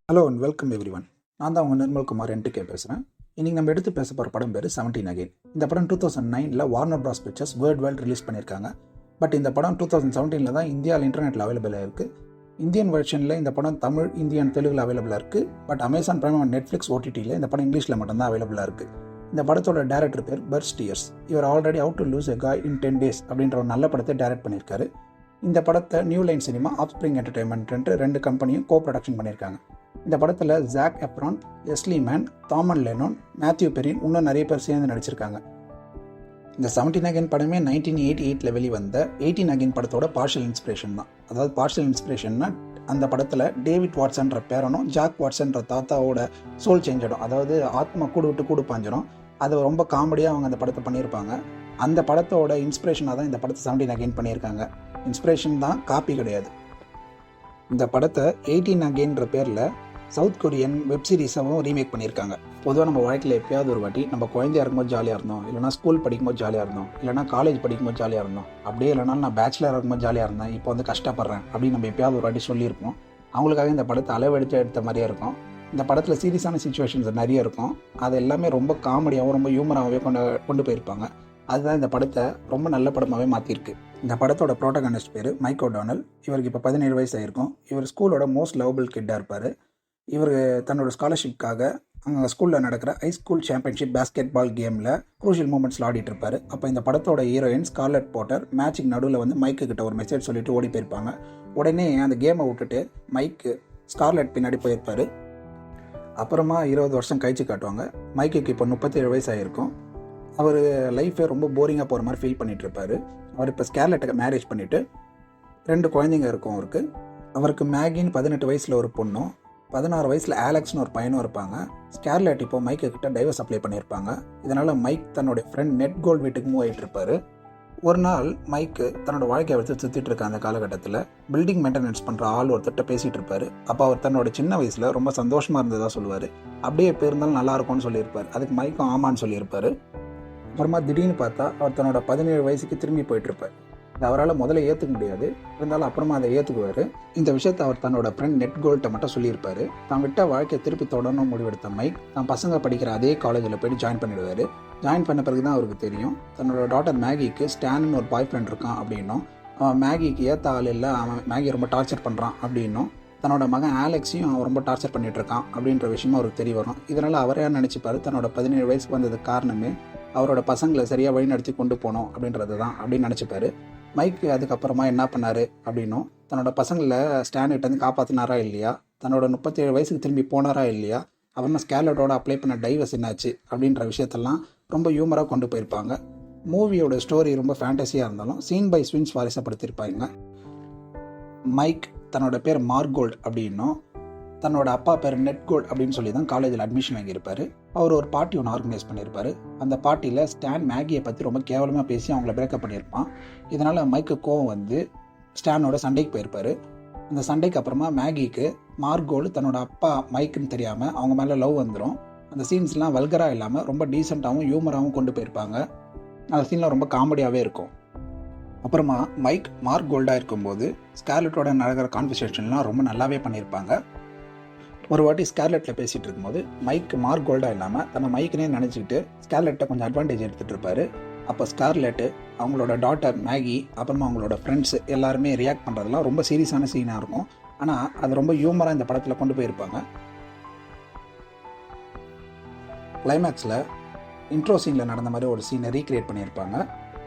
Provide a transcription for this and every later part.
Hello and welcome every one. நான் தான் உங்கள் நிர்மல்குமார் என்டிகே பேசுகிறேன். இன்றைக்கி நம்ம எடுத்து பேச போகிற படம் பேர் 17 அகைன். இந்த படம் 2009 வார்னர் பிராஸ் பிக்சர்ஸ் வேர்ல்டு ரிலீஸ் பண்ணியிருக்காங்க. பட் இந்த படம் 2017 தான் இந்தியாவில் இன்டர்நெட்டில் அவைலபிளாக இருக்குது. இந்தியன் வெர்ஷனில் இந்த படம் தமிழ், இந்தியன், தெலுங்கில் அவைலபிளாக இருக்குது. But Amazon prime and Netflix ஓடிடியில் இந்த படம் இங்கிலீஷில் மட்டும்தான் அவைலபிளாக இருக்குது. இந்த படத்தோட டேரக்டர் பேர் பர்ட் ஸ்டியர்ஸ். இவர் ஆல்ரெடி ஹவ் டு லூஸ் எ காய் இன் 10 days அப்படின்ற ஒரு நல்ல படத்தை டைரக்ட் பண்ணியிருக்காரு. இந்த படத்தை new line cinema, offspring entertainment ரெண்டு கம்பெனியும் கோ ப்ரொடக்ஷன் பண்ணியிருக்காங்க. இந்த படத்தில் ஜாக் எப்ரான், எஸ்லி மேன், தாமன் லெனோன், மேத்யூ பெரின் இன்னும் நிறைய பேர் சேர்ந்து நடிச்சிருக்காங்க. இந்த 17 அகைன் படமே 1988 வெளிவந்த 18 அகைன் படத்தோட பார்ஷியல் இன்ஸ்பிரேஷன் தான். அதாவது பார்ஷியல் இன்ஸ்பிரேஷன்னா அந்த படத்தில் டேவிட் வாட்சன்ற பேரனும் ஜாக் வாட்சன்ற தாத்தாவோட சோல் சேஞ்ச் ஆகிடும். அதாவது ஆத்மா கூடு விட்டு கூடு பாஞ்சிடும். அது ரொம்ப காமெடியாக அவங்க அந்த படத்தை பண்ணியிருப்பாங்க. அந்த படத்தோட இன்ஸ்பிரேஷனாக தான் இந்த படத்தை 17 அகைன் பண்ணியிருக்காங்க. இன்ஸ்பிரேஷன் தான், காப்பி கிடையாது. இந்த படத்தை 18 அகைன்ற பேரில் சவுத் கொரியன் வெப் சீரிஸாகவும் ரீமேக் பண்ணியிருக்காங்க. பொதுவாக நம்ம வாழ்க்கையில் எப்பயாவது ஒரு வாட்டி நம்ம குழந்தையா இருக்கும்போது ஜாலியாக இருந்தோம், இல்லைனா ஸ்கூல் படிக்கும்போது ஜாலியாக இருந்தோம், இல்லைனா காலேஜ் படிக்கும்போது ஜாலியாக இருந்தோம், அப்படியே இல்லைனா நான் பேச்சுலர் இருக்கும்போது ஜாலியாக இருந்தேன், இப்போ வந்து கஷ்டப்படுறேன் அப்படின்னு நம்ம எப்பயாவது ஒரு வாட்டி சொல்லியிருப்போம். அவங்களுக்காக இந்த படத்தை அளவெடுத்து எடுத்த மாதிரியே இருக்கும். இந்த படத்தில் சீரியஸான சுச்சுவேஷன்ஸ் நிறைய இருக்கும். அது எல்லாமே ரொம்ப காமெடியாகவும் ரொம்ப ஹியூமராகவே கொண்டு போயிருப்பாங்க. அதுதான் இந்த படத்தை ரொம்ப நல்ல படமாகவே மாற்றிருக்கு. இந்த படத்தோட ப்ரோட்டகனிஸ்ட் பேர் மைக் ஓடோனல். இவருக்கு இப்போ 17 வயசு ஆயிருக்கும். இவர் ஸ்கூலோட மோஸ்ட் லவபிள் கிட்டாக இருப்பார். இவர் தன்னோட ஸ்காலர்ஷிப்காக அங்கே ஸ்கூலில் நடக்கிற high school championship basketball கேமில் க்ரூஷியல் மூமெண்ட்ஸில் ஆடிட்டு இருப்பார். அப்போ இந்த படத்தோட ஹீரோயின் ஸ்கார்லெட் போட்டர் மேட்சுக்கு நடுவில் வந்து மைக்கு கிட்ட ஒரு மெசேஜ் சொல்லிட்டு ஓடி போயிருப்பாங்க. உடனே அந்த கேமை விட்டுட்டு மைக்கு ஸ்கார்லெட் பின்னாடி போயிருப்பார். அப்புறமா 20 வருஷம் கழிச்சு காட்டுவாங்க. மைக்குக்கு இப்போ 37 வயசு ஆகிருக்கும். அவர் லைஃபே ரொம்ப போரிங்காக போகிற மாதிரி ஃபீல் பண்ணிகிட்டு இருப்பார். அவர் இப்போ ஸ்கார்லெட்டை மேரேஜ் பண்ணிவிட்டு 2 குழந்தைங்க இருக்கும் அவருக்கு. அவருக்கு மேகின்னு 18 வயசில் ஒரு பொண்ணும், 16 வயசில் ஆலெக்ஸ்னு ஒரு பையனும் இருப்பாங்க. ஸ்கார்லெட் இப்போ மைக்கு கிட்ட டைவர்ஸ் அப்ளை பண்ணியிருப்பாங்க. இதனால் மைக் தன்னோட ஃப்ரெண்ட் நெட் கோல்ட் வீட்டுக்கு மூவ் ஆகிட்டு இருப்பார். ஒரு நாள் மைக்கு தன்னோட வாழ்க்கையை வச்சு சுற்றிட்டு இருக்க அந்த காலகட்டத்தில் பில்டிங் மெயின்டெனன்ஸ் பண்ணுற ஆள் ஒருத்தட்ட பேசிகிட்டு இருப்பார். அப்போ அவர் தன்னோட சின்ன வயசில் ரொம்ப சந்தோஷமாக இருந்ததாக சொல்லுவார். அப்படியே இப்போ இருந்தாலும் நல்லாயிருக்கும்னு சொல்லியிருப்பார். அதுக்கு மைக்கும் ஆமான்னு சொல்லியிருப்பார். அப்புறமா திடீர்னு பார்த்தா அவர் தன்னோட 17 வயசுக்கு திரும்பி போயிட்டுருப்பார். அது அவரால் முதல்ல ஏற்றுக்க முடியாது. இருந்தாலும் அப்புறமா அதை ஏற்றுக்குவார். இந்த விஷயத்தை அவர் தன்னோட ஃப்ரெண்ட் நெட் கோல்ட்டை மட்டும் சொல்லியிருப்பார். தான் விட்ட வாழ்க்கையை திருப்பி தொடரணும் முடிவெடுத்த மைக் தான் பசங்க படிக்கிற அதே காலேஜில் போய்ட்டு ஜாயின் பண்ணிடுவார். ஜாயின் பண்ண பிறகு தான் அவருக்கு தெரியும் தன்னோட டாட்டர் மேகிக்கு ஸ்டான்னு ஒரு பாய் ஃப்ரெண்ட் இருக்கான் அப்படின்னும், அவன் மேகிக்கு ஏற்ற ஆள் இல்லை, அவன் மேகியை ரொம்ப டார்ச்சர் பண்ணுறான் அப்படின்னும், தன்னோட மகன் ஆலெக்ஸையும் அவன் ரொம்ப டார்ச்சர் பண்ணிகிட்டு இருக்கான் அப்படின்ற விஷயமும் அவருக்கு தெரிய வரும். இதனால் அவரே நினச்சிப்பார் தன்னோட 17 வயசுக்கு வந்ததுக்கு காரணமே அவரோட பசங்களை சரியாக வழிநடத்தி கொண்டு போனோம் அப்படின்றது தான் அப்படின்னு நினச்சிப்பார். மைக்கு அதுக்கப்புறமா என்ன பண்ணார் அப்படின்னும், தன்னோட பசங்களை ஸ்டான்கிட்டேருந்து காப்பாற்றினாரா இல்லையா, தன்னோட 37 வயசுக்கு திரும்பி போனாரா இல்லையா, அப்புறமா ஸ்கார்லெட்டோட அப்ளை பண்ண டைவர்ஸ் என்னாச்சு அப்படின்ற விஷயத்தெல்லாம் ரொம்ப ஹியூமராக கொண்டு போயிருப்பாங்க. மூவியோட ஸ்டோரி ரொம்ப ஃபேண்டஸியாக இருந்தாலும் சீன் பை சீன் சுவாரஸ்யப்படுத்தியிருப்பாங்க. மைக் தன்னோட பேர் மார்கோல்ட் அப்படின்னும், தன்னோட அப்பா பேர் நெட் கோல்ட் அப்படின்னு சொல்லி தான் காலேஜில் அட்மிஷன் வாங்கியிருப்பார். அவர் ஒரு பார்ட்டி ஒன்று ஆர்கனைஸ் பண்ணியிருப்பார். அந்த பார்ட்டியில் ஸ்டான் மேகியை பற்றி ரொம்ப கேவலமாக பேசி அவங்கள பிரேக்கப் பண்ணியிருப்பான். இதனால் மைக்கு கோவம் வந்து ஸ்டானோட சண்டைக்கு போயிருப்பார். அந்த சண்டைக்கு அப்புறமா மேகிக்கு மார்கோல்ட் தன்னோட அப்பா மைக்குன்னு தெரியாமல் அவங்க மேலே லவ் வந்துடும். அந்த சீன்ஸ்லாம் வல்கராக இல்லாமல் ரொம்ப டீசெண்டாகவும் ஹியூமராகவும் கொண்டு போயிருப்பாங்க. அந்த சீன்லாம் ரொம்ப காமெடியாகவே இருக்கும். அப்புறமா மைக் மார்கோல்டாக இருக்கும்போது ஸ்கார்லெட்டோட நடக்கிற கான்வர்சேஷன்லாம் ரொம்ப நல்லாவே பண்ணியிருப்பாங்க. ஒரு வாட்டி ஸ்கார்லெட்டில் பேசிகிட்டு இருக்கும்போது மைக் மார்கோல்டாக இல்லாமல் தன்னை மைக்குனே நினச்சிக்கிட்டு ஸ்கார்லெட்டை கொஞ்சம் அட்வான்டேஜ் எடுத்துகிட்டு இருப்பார். அப்போ ஸ்கார்லெட்டு, அவங்களோட டாட்டர் மேகி, அப்புறமா அவங்களோட ஃப்ரெண்ட்ஸ் எல்லாருமே ரியாக்ட் பண்ணுறதுலாம் ரொம்ப சீரியஸான சீனாக இருக்கும். ஆனால் அது ரொம்ப ஹியூமராக இந்த படத்தில் கொண்டு போயிருப்பாங்க. கிளைமேக்ஸில் இன்ட்ரோ சீனில் நடந்த மாதிரி ஒரு சீனை ரீக்ரியேட் பண்ணியிருப்பாங்க.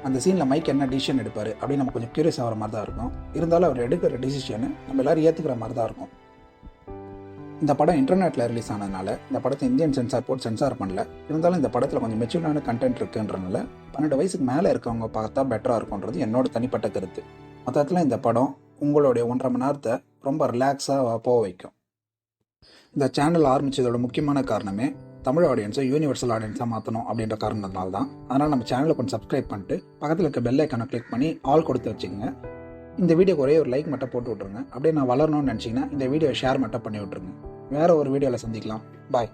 அந்த சீனில் மைக் என்ன டிசிஷன் எடுப்பார் அப்படின்னு நம்ம கொஞ்சம் க்யூரியஸ் ஆகிற மாதிரி தான் இருக்கும். இருந்தாலும் அவர் எடுக்கிற டிசிஷனு நம்ம எல்லோரும் ஏற்றுக்கிற மாதிரி தான் இருக்கும். இந்த படம் இன்டர்நெட்டில் ரிலீஸ் ஆனதுனால இந்த படத்தை இந்தியன் சென்சார் போர்ட் சென்சார் பண்ணல. இருந்தாலும் இந்த படத்தில் கொஞ்சம் மெச்சூர்டான கண்டென்ட் இருக்குன்றனால 12 வயசுக்கு மேலே இருக்கவங்க பார்த்தா பெட்டராக இருக்கும்ன்றது என்னோட தனிப்பட்ட கருத்து. மொத்தத்தில் இந்த படம் உங்களுடைய 1.5 மணி நேரத்தை ரொம்ப ரிலாக்ஸாக போக வைக்கும். இந்த சேனல் ஆரம்பித்ததோட முக்கியமான காரணமே தமிழ் ஆடியன்ஸை யூனிவர்சல் ஆடியன்ஸாக மாற்றணும் அப்படின்ற காரணத்தினால தான். அதனால் நம்ம சேனலை கொஞ்சம் சப்ஸ்கிரைப் பண்ணிட்டு பக்கத்தில் இருக்க பெல் ஐக்கானை கிளிக் பண்ணி ஆல் கொடுத்து வச்சுக்கோங்க. இந்த வீடியோக்கு ஒரே ஒரு லைக் மட்டும் போட்டு விட்ருங்க. அப்படியே நான் வளரணும்னு நினச்சிங்கன்னா இந்த வீடியோ ஷேர் மட்டும் பண்ணி விட்ருங்க. வேறு ஒரு வீடியோவில் சந்திக்கலாம். பாய்.